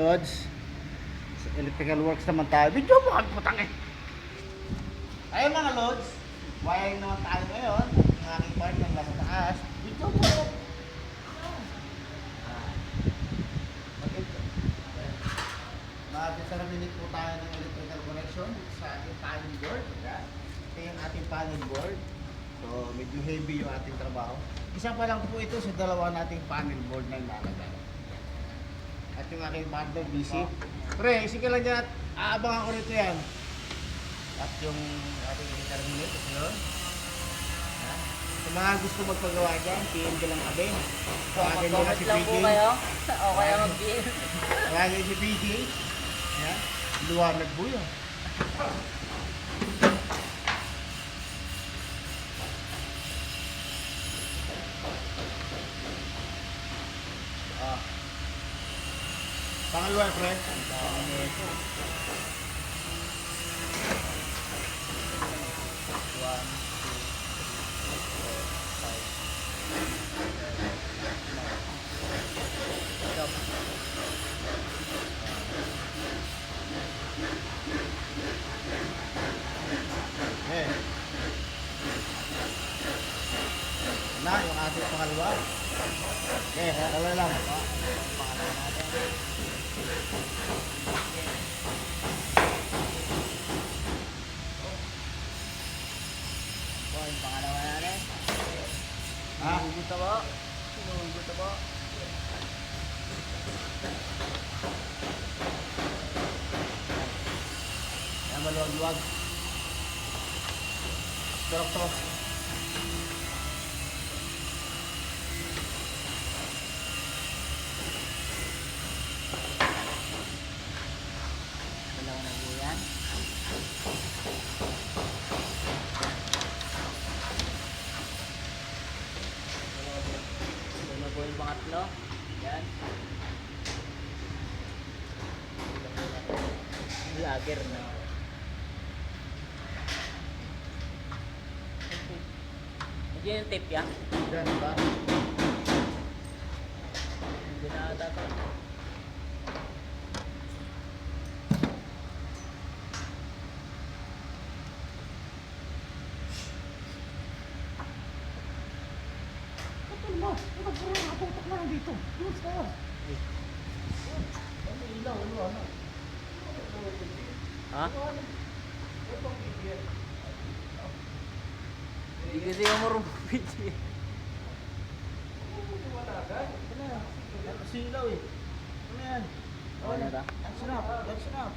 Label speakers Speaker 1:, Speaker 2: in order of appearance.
Speaker 1: Lods, electrical works naman tayo. Video mo kami putang eh. Ayun mga Lods, wiring naman tayo ngayon. Ang aking partner nasa taas. Video mo. Mag-terminate po tayo ng electrical connection sa ating panel board. Ito yung ating panel board. So medyo heavy yung ating trabaho. Isa pa lang po ito sa dalawa nating panel board na ilalagay. At yung aking partner busy. Pre, sige lang dyan at aabangan ko rito yan. At yung ating terminate, ito yun. Sa mga gusto magpagawa dyan, PM ko lang kami. So, akin nila si
Speaker 2: lang po
Speaker 1: PJ.
Speaker 2: kayo. O kaya mag-PM.
Speaker 1: Akin si PJ. Yan. Luwanag po yun. Pangalawa, pre. Eh. Na, yung ating pangalawa. Okay, kaya lang. Pangalawa natin.
Speaker 2: Yung pangalawa natin.
Speaker 1: Ha?
Speaker 2: Sinuhugot ba? Sinuhugot ba?
Speaker 1: Yan, maluwag-luwag. Turok to.
Speaker 2: Dalawa na po yan. Ito na po yung pangatlo. Yan. Lager na. Nandiyan yung tape yan.
Speaker 1: Yan, diba?
Speaker 2: Hindi na ata ito.
Speaker 1: Kapal mo. Nakatutok na lang dito. Doon sa. Ano ilaw? Ano?
Speaker 2: Ha? Hindi kasi yung marunong video eh.
Speaker 1: Wala. Ito na. Silaw eh. Ano yan?
Speaker 2: Wala na.
Speaker 1: Snap. Snap.